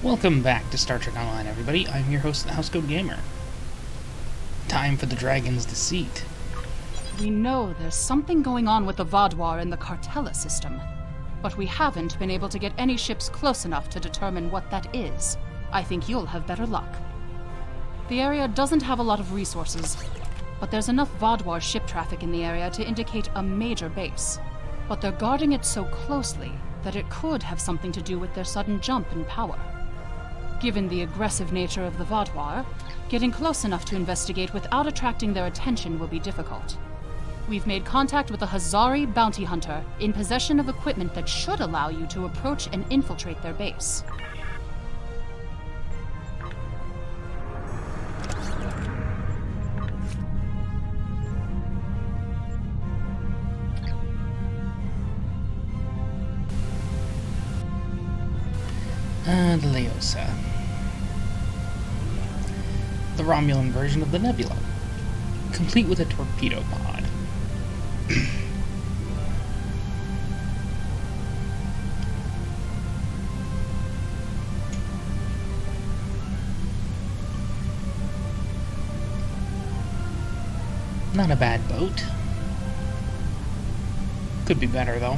Welcome back to Star Trek Online, everybody. I'm your host, the Housecoat Gamer. Time for the Dragons Deceit. We know there's something going on with the Vaadwaur in the Cartella system, but we haven't been able to get any ships close enough to determine what that is. I think you'll have better luck. The area doesn't have a lot of resources, but there's enough Vaadwaur ship traffic in the area to indicate a major base. But they're guarding it so closely that it could have something to do with their sudden jump in power. Given the aggressive nature of the Vaadwaur, getting close enough to investigate without attracting their attention will be difficult. We've made contact with a Hazari bounty hunter in possession of equipment that should allow you to approach and infiltrate their base. And Laeosa. The Romulan version of the Nebula, complete with a torpedo pod. Not a bad boat. Could be better, though.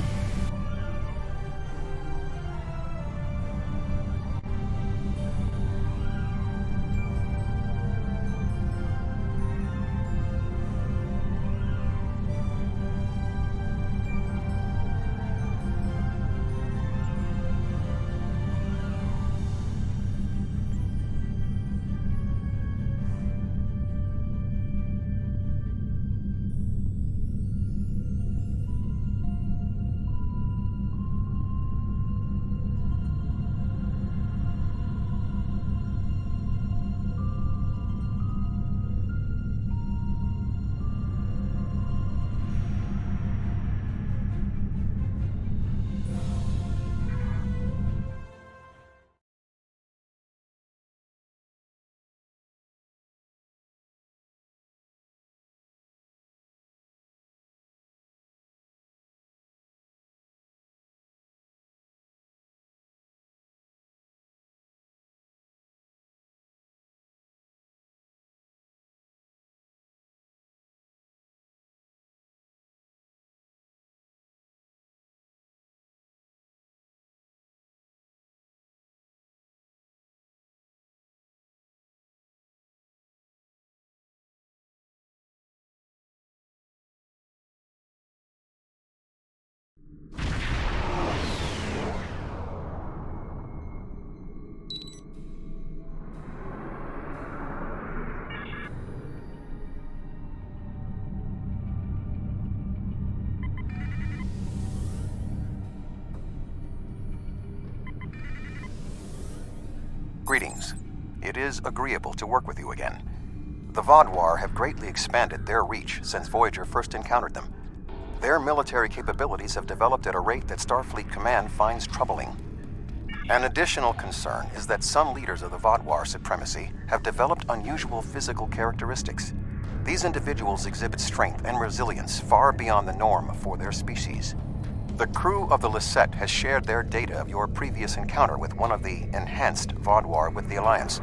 Greetings. It is agreeable to work with you again. The Vaadwaur have greatly expanded their reach since Voyager first encountered them. Their military capabilities have developed at a rate that Starfleet Command finds troubling. An additional concern is that some leaders of the Vaadwaur supremacy have developed unusual physical characteristics. These individuals exhibit strength and resilience far beyond the norm for their species. The crew of the Lisette has shared their data of your previous encounter with one of the enhanced Vaadwaur with the Alliance.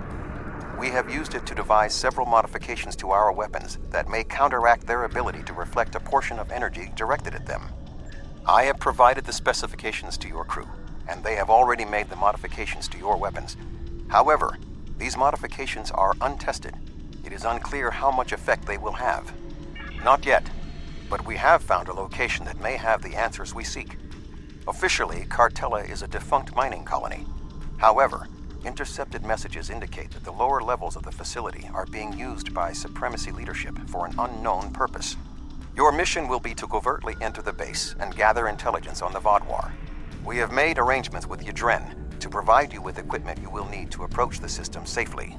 We have used it to devise several modifications to our weapons that may counteract their ability to reflect a portion of energy directed at them. I have provided the specifications to your crew, and they have already made the modifications to your weapons. However, these modifications are untested. It is unclear how much effect they will have. Not yet. But we have found a location that may have the answers we seek. Officially, Cartella is a defunct mining colony. However, intercepted messages indicate that the lower levels of the facility are being used by Supremacy leadership for an unknown purpose. Your mission will be to covertly enter the base and gather intelligence on the Vaadwaur. We have made arrangements with Yadren to provide you with equipment you will need to approach the system safely.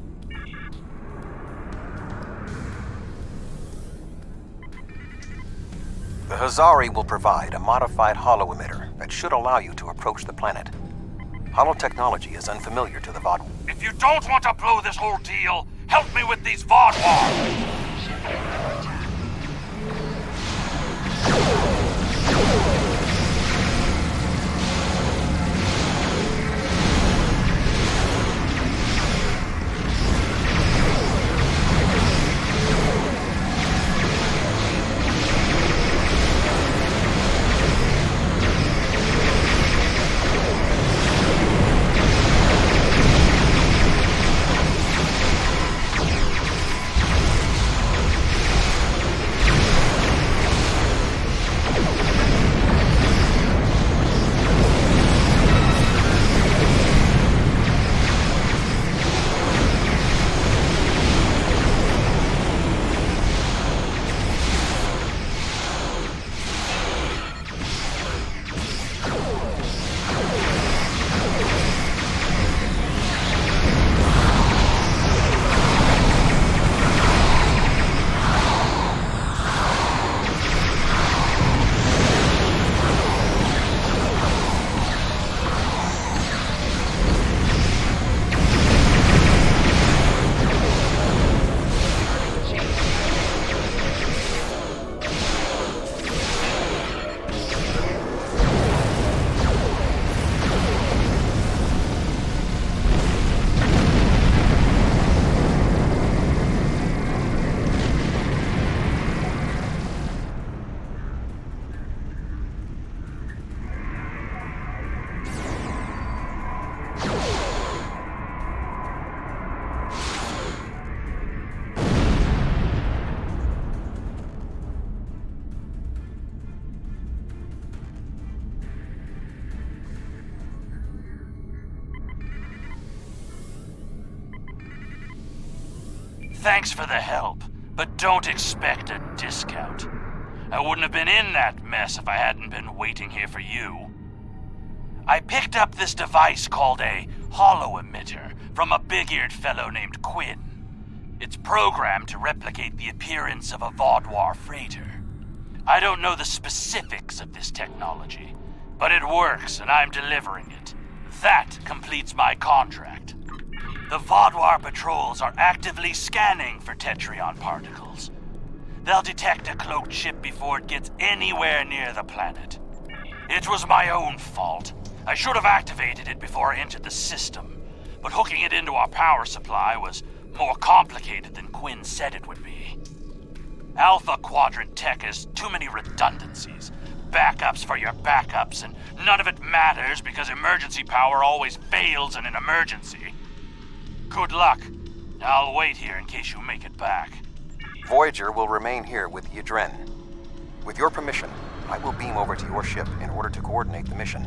The Hazari will provide a modified holo-emitter that should allow you to approach the planet. Holotechnology is unfamiliar to the Vaadwaur. If you don't want to blow this whole deal, help me with these Vaadwaur! Thanks for the help, but don't expect a discount. I wouldn't have been in that mess if I hadn't been waiting here for you. I picked up this device called a Emitter from a big-eared fellow named Quinn. It's programmed to replicate the appearance of a Vaudouar freighter. I don't know the specifics of this technology, but it works and I'm delivering it. That completes my contract. The Vaudouar patrols are actively scanning for Tetrion particles. They'll detect a cloaked ship before it gets anywhere near the planet. It was my own fault. I should have activated it before I entered the system, but hooking it into our power supply was more complicated than Quinn said it would be. Alpha Quadrant tech has too many redundancies. Backups for your backups, and none of it matters because emergency power always fails in an emergency. Good luck. I'll wait here in case you make it back. Voyager will remain here with Yadren. With your permission, I will beam over to your ship in order to coordinate the mission.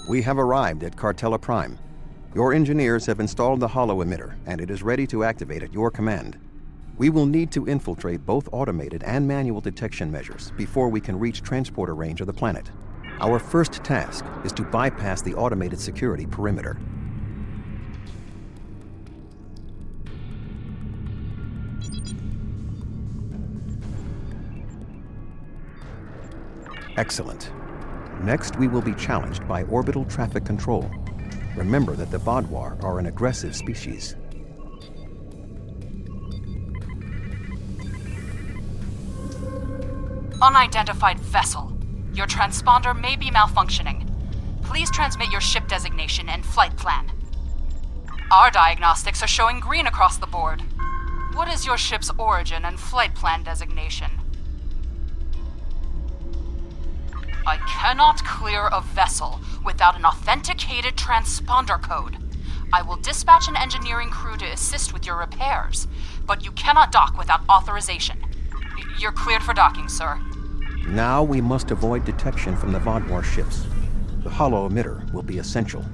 We have arrived at Cartella Prime. Your engineers have installed the Emitter, and it is ready to activate at your command. We will need to infiltrate both automated and manual detection measures before we can reach transporter range of the planet. Our first task is to bypass the automated security perimeter. Excellent. Next, we will be challenged by orbital traffic control. Remember that the Vaudouar are an aggressive species. Unidentified vessel. Your transponder may be malfunctioning. Please transmit your ship designation and flight plan. Our diagnostics are showing green across the board. What is your ship's origin and flight plan designation? I cannot clear a vessel without an authenticated transponder code. I will dispatch an engineering crew to assist with your repairs, but you cannot dock without authorization. You're cleared for docking, sir. Now we must avoid detection from the Vaudouar ships. The Emitter will be essential.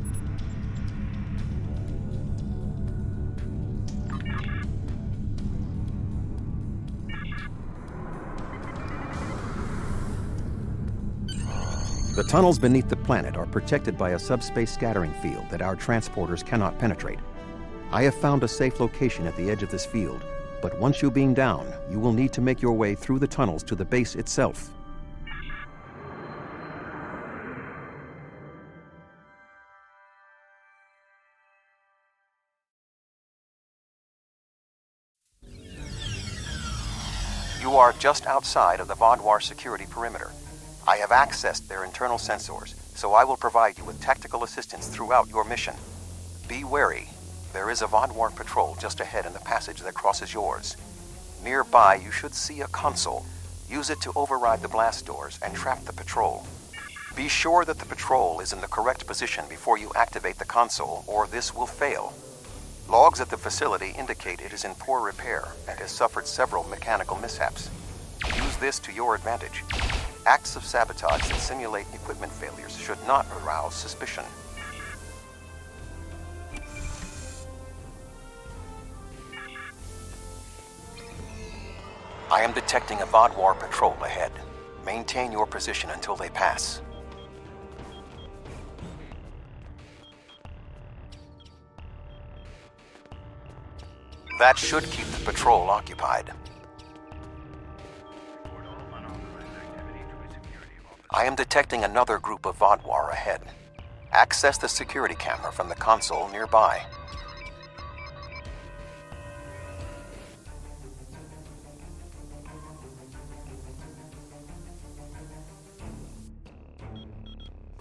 The tunnels beneath the planet are protected by a subspace scattering field that our transporters cannot penetrate. I have found a safe location at the edge of this field, but once you beam down, you will need to make your way through the tunnels to the base itself. You are just outside of the Vaudouar security perimeter. I have accessed their internal sensors, so I will provide you with tactical assistance throughout your mission. Be wary. There is a Vaudouar patrol just ahead in the passage that crosses yours. Nearby, you should see a console. Use it to override the blast doors and trap the patrol. Be sure that the patrol is in the correct position before you activate the console, or this will fail. Logs at the facility indicate it is in poor repair and has suffered several mechanical mishaps. Use this to your advantage. Acts of sabotage that simulate equipment failures should not arouse suspicion. I am detecting a Vaudouar patrol ahead. Maintain your position until they pass. That should keep the patrol occupied. I am detecting another group of Vaudouar ahead. Access the security camera from the console nearby.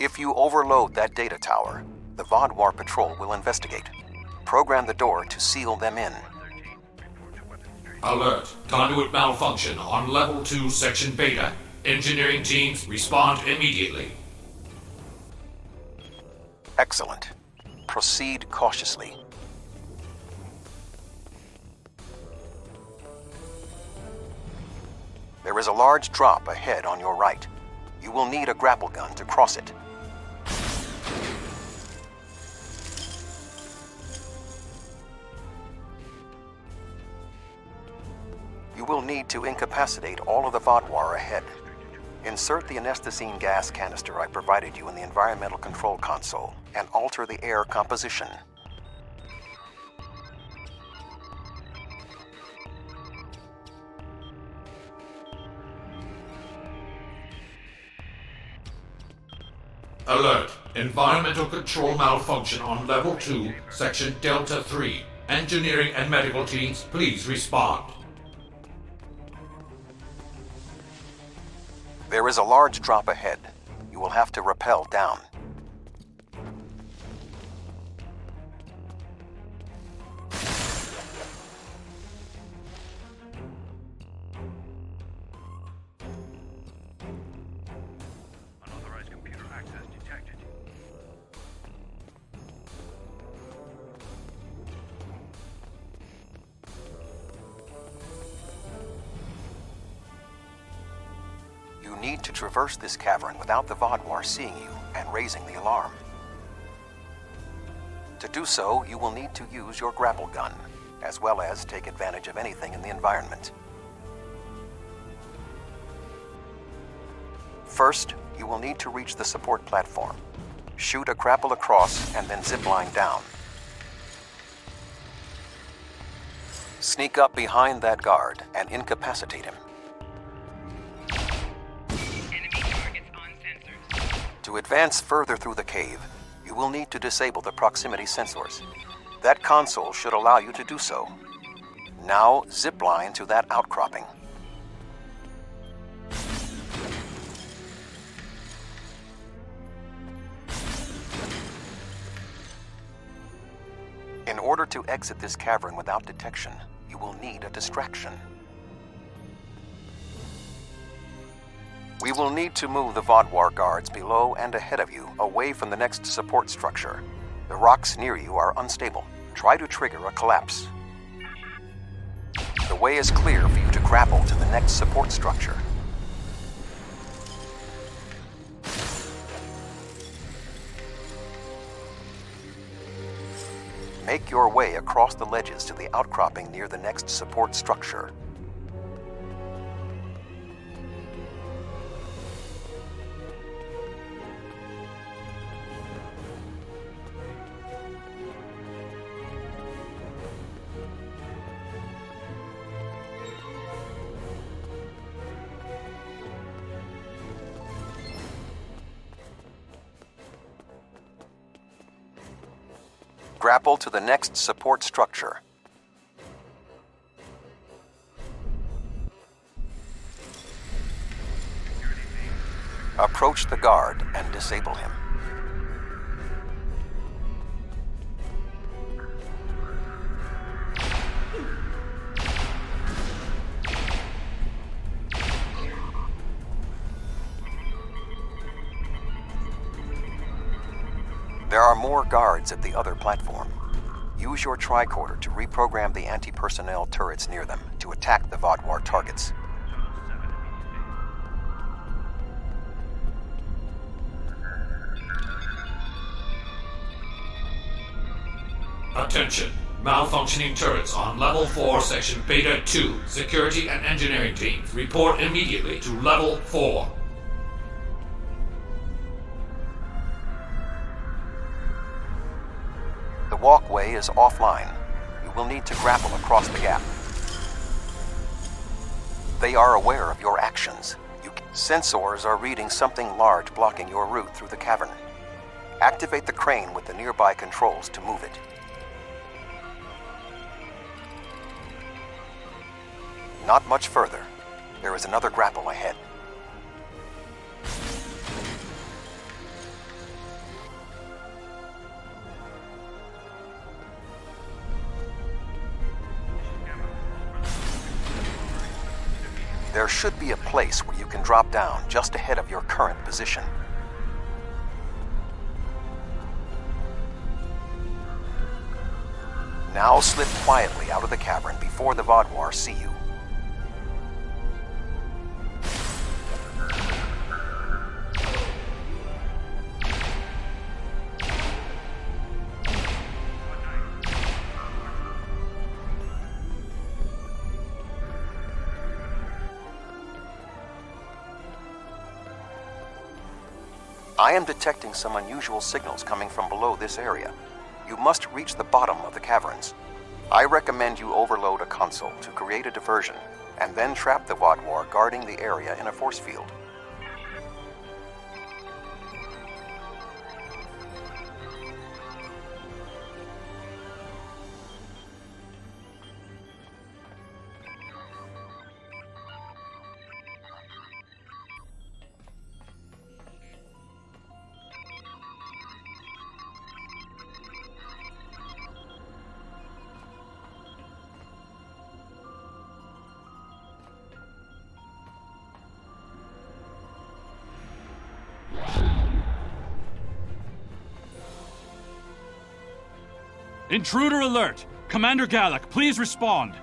If you overload that data tower, the Vaudouar patrol will investigate. Program the door to seal them in. Alert. Conduit malfunction on Level 2, Section Beta. Engineering teams, respond immediately. Excellent. Proceed cautiously. There is a large drop ahead on your right. You will need a grapple gun to cross it. You will need to incapacitate all of the Vodwar ahead. Insert the anesthetine gas canister I provided you in the environmental control console and alter the air composition. Alert! Environmental control malfunction on Level 2, Section Delta 3. Engineering and medical teams, please respond. There is a large drop ahead. You will have to rappel down. Unauthorized computer access detected. You need to traverse this cavern without the Vodwar seeing you and raising the alarm. To do so, you will need to use your grapple gun, as well as take advantage of anything in the environment. First, you will need to reach the support platform. Shoot a grapple across and then zipline down. Sneak up behind that guard and incapacitate him. To advance further through the cave, you will need to disable the proximity sensors. That console should allow you to do so. Now, zipline to that outcropping. In order to exit this cavern without detection, you will need a distraction. We will need to move the Vodwar guards below and ahead of you, away from the next support structure. The rocks near you are unstable. Try to trigger a collapse. The way is clear for you to grapple to the next support structure. Make your way across the ledges to the outcropping near the next support structure. Grapple to the next support structure. Approach the guard and disable him. There are more guards at the other platform. Use your tricorder to reprogram the anti-personnel turrets near them to attack the Vodwar targets. Attention! Malfunctioning turrets on Level 4, Section Beta 2. Security and engineering teams, report immediately to Level 4. The walkway is offline. You will need to grapple across the gap. They are aware of your actions. Sensors are reading something large blocking your route through the cavern. Activate the crane with the nearby controls to move it. Not much further. There is another grapple ahead. There should be a place where you can drop down just ahead of your current position. Now slip quietly out of the cavern before the Vodwar see you. I am detecting some unusual signals coming from below this area. You must reach the bottom of the caverns. I recommend you overload a console to create a diversion, and then trap the Wadwar guarding the area in a force field. Intruder alert! Commander Gallic, please respond!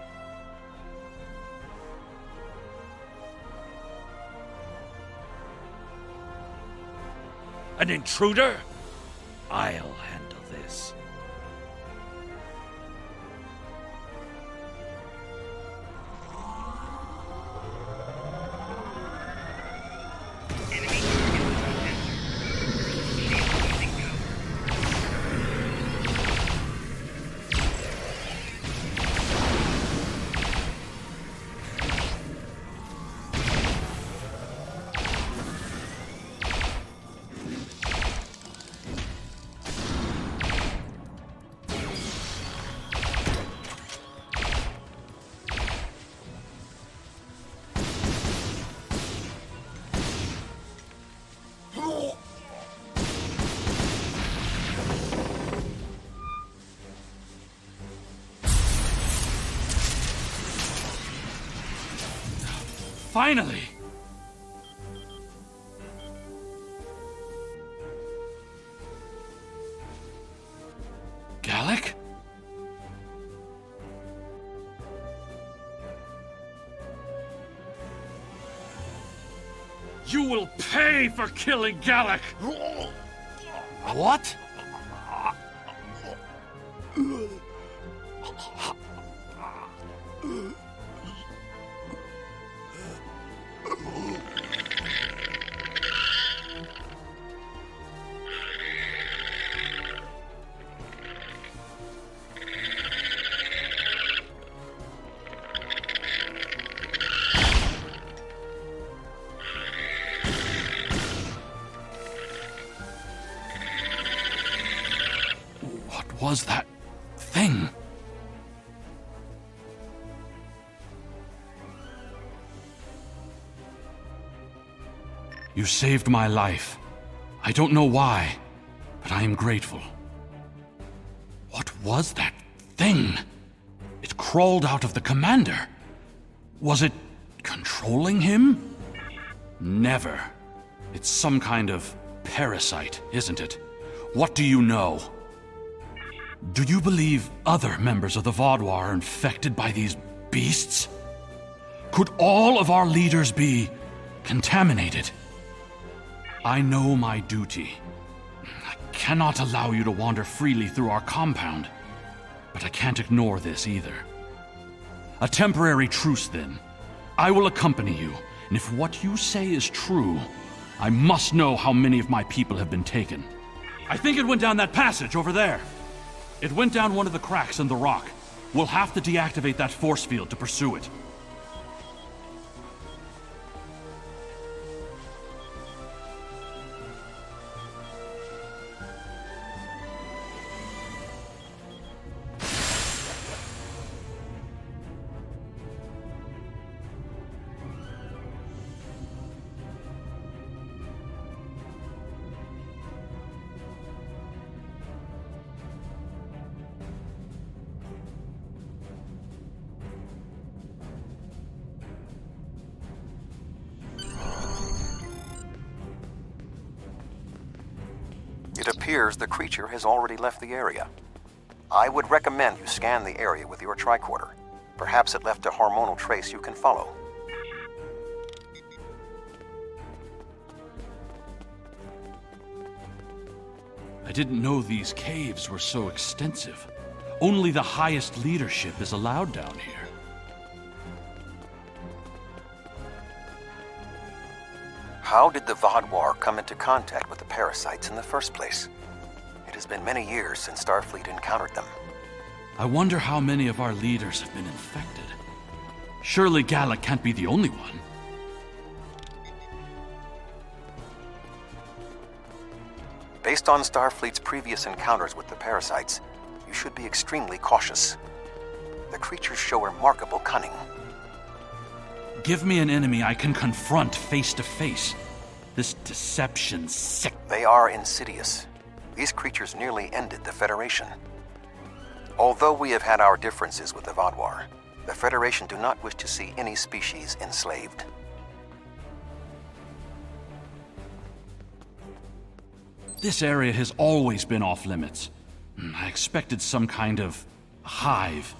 An intruder? I'll handle this. Finally! Gallic? You will pay for killing Gallic! What? What was that thing? You saved my life. I don't know why, but I am grateful. What was that thing? It crawled out of the commander. Was it controlling him? Never. It's some kind of parasite, isn't it? What do you know? Do you believe other members of the Wadwar are infected by these beasts? Could all of our leaders be contaminated? I know my duty. I cannot allow you to wander freely through our compound, but I can't ignore this either. A temporary truce, then. I will accompany you, and if what you say is true, I must know how many of my people have been taken. I think it went down that passage over there. It went down one of the cracks in the rock. We'll have to deactivate that force field to pursue it. It appears the creature has already left the area. I would recommend you scan the area with your tricorder. Perhaps it left a hormonal trace you can follow. I didn't know these caves were so extensive. Only the highest leadership is allowed down here. How did the Vodwar come into contact with the parasites in the first place? It has been many years since Starfleet encountered them. I wonder how many of our leaders have been infected. Surely Gallic can't be the only one. Based on Starfleet's previous encounters with the parasites, you should be extremely cautious. The creatures show remarkable cunning. Give me an enemy I can confront face to face. This deception's sick. They are insidious. These creatures nearly ended the Federation. Although we have had our differences with the Vodwar, the Federation do not wish to see any species enslaved. This area has always been off limits. I expected some kind of hive.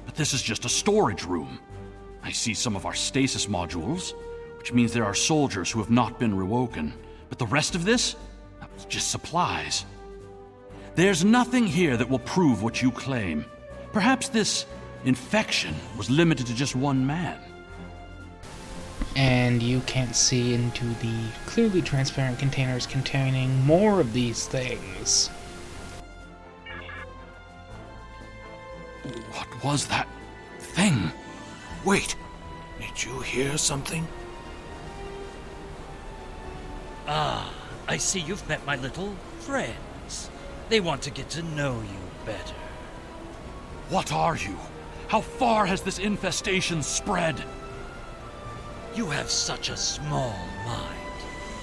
But this is just a storage room. I see some of our stasis modules, which means there are soldiers who have not been rewoken. But the rest of this? It's just supplies. There's nothing here that will prove what you claim. Perhaps this infection was limited to just one man. And you can't see into the clearly transparent containers containing more of these things. What was that thing? Wait, did you hear something? Ah, I see you've met my little friends. They want to get to know you better. What are you? How far has this infestation spread? You have such a small mind.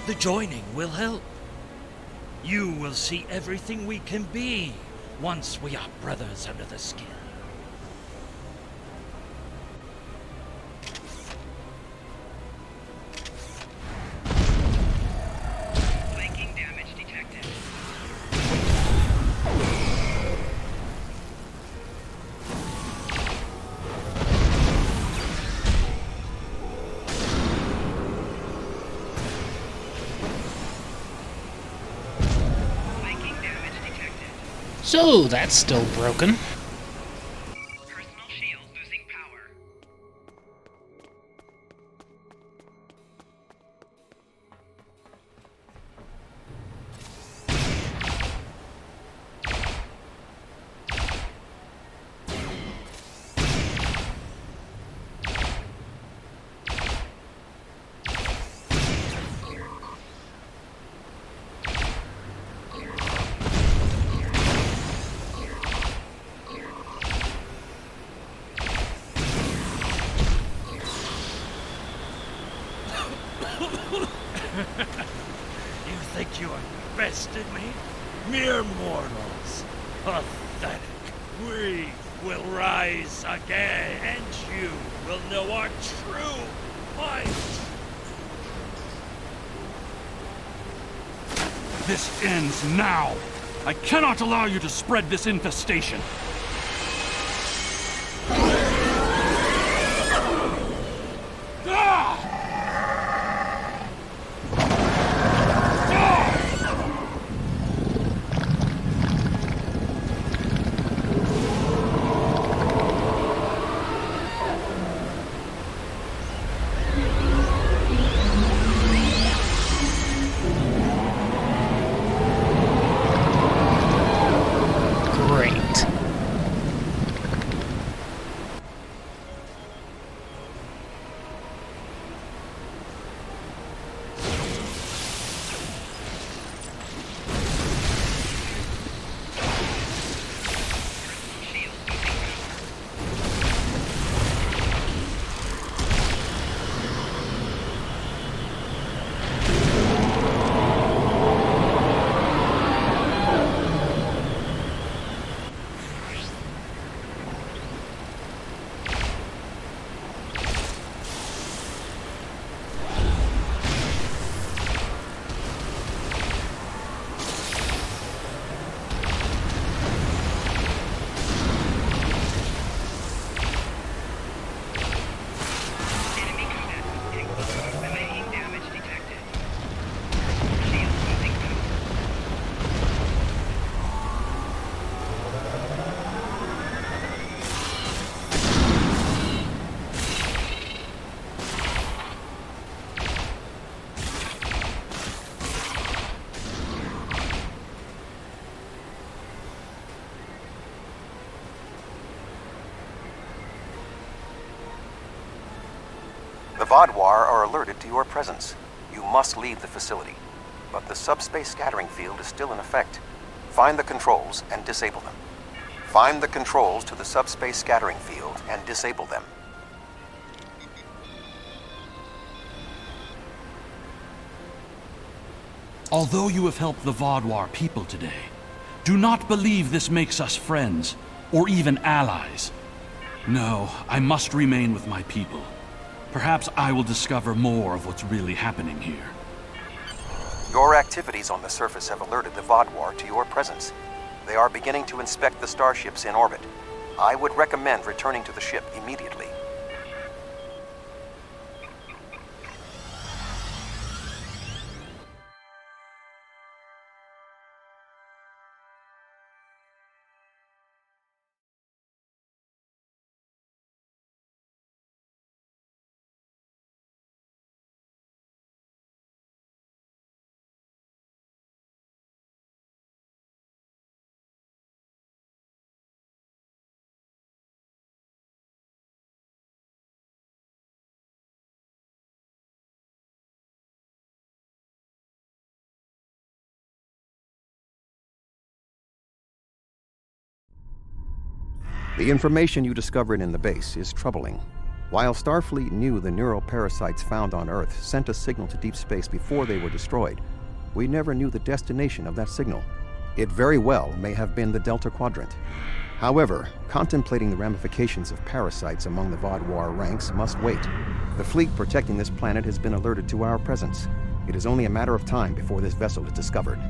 The joining will help. You will see everything we can be once we are brothers under the skin. Flanking damage detected. Flanking damage detected. So, that's still broken. Personal shield losing power. You think you have bested me? Mere mortals. Pathetic. We will rise again, and you will know our true might. This ends now. I cannot allow you to spread this infestation. Great. Vadwar are alerted to your presence. You must leave the facility. But the subspace scattering field is still in effect. Find the controls and disable them. Find the controls to the subspace scattering field and disable them. Although you have helped the Vadwar people today, do not believe this makes us friends, or even allies. No, I must remain with my people. Perhaps I will discover more of what's really happening here. Your activities on the surface have alerted the Vadwar to your presence. They are beginning to inspect the starships in orbit. I would recommend returning to the ship immediately. The information you discovered in the base is troubling. While Starfleet knew the neural parasites found on Earth sent a signal to deep space before they were destroyed, we never knew the destination of that signal. It very well may have been the Delta Quadrant. However, contemplating the ramifications of parasites among the Vadwar ranks must wait. The fleet protecting this planet has been alerted to our presence. It is only a matter of time before this vessel is discovered.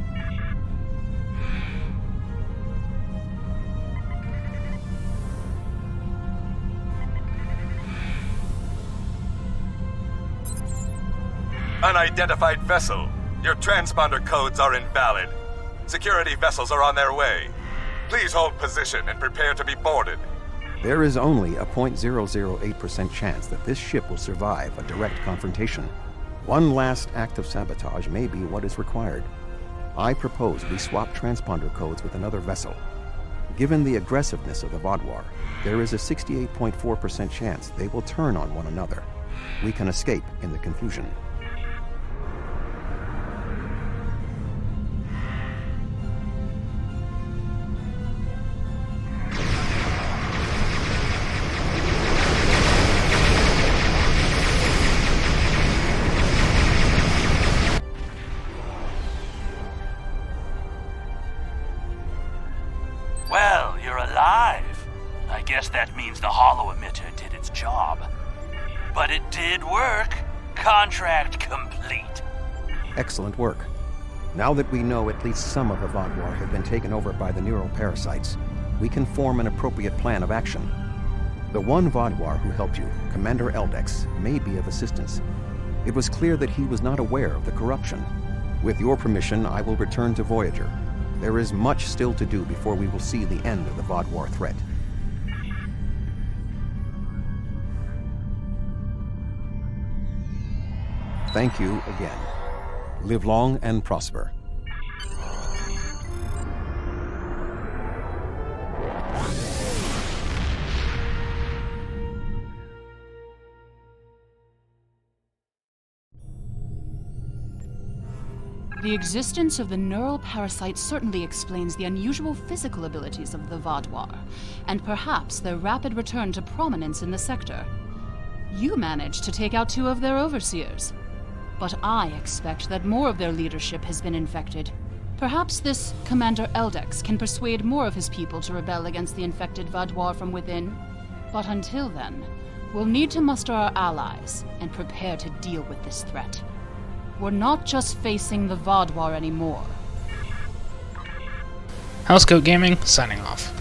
Unidentified vessel. Your transponder codes are invalid. Security vessels are on their way. Please hold position and prepare to be boarded. There is only a 0.008% chance that this ship will survive a direct confrontation. One last act of sabotage may be what is required. I propose we swap transponder codes with another vessel. Given the aggressiveness of the Vadwar, there is a 68.4% chance they will turn on one another. We can escape in the confusion. Well, you're alive. I guess that means the holo emitter did its job. But it did work. Contract complete. Excellent work. Now that we know at least some of the Vadwar have been taken over by the neural parasites, we can form an appropriate plan of action. The one Vadwar who helped you, Commander Eldex, may be of assistance. It was clear that he was not aware of the corruption. With your permission, I will return to Voyager. There is much still to do before we will see the end of the Vadwar threat. Thank you again. Live long and prosper. The existence of the neural parasite certainly explains the unusual physical abilities of the Vadwar, and perhaps their rapid return to prominence in the sector. You managed to take out 2 of their overseers, but I expect that more of their leadership has been infected. Perhaps this Commander Eldex can persuade more of his people to rebel against the infected Vadwar from within. But until then, we'll need to muster our allies and prepare to deal with this threat. We're not just facing the Vadwar anymore. Housecoat Gaming, signing off.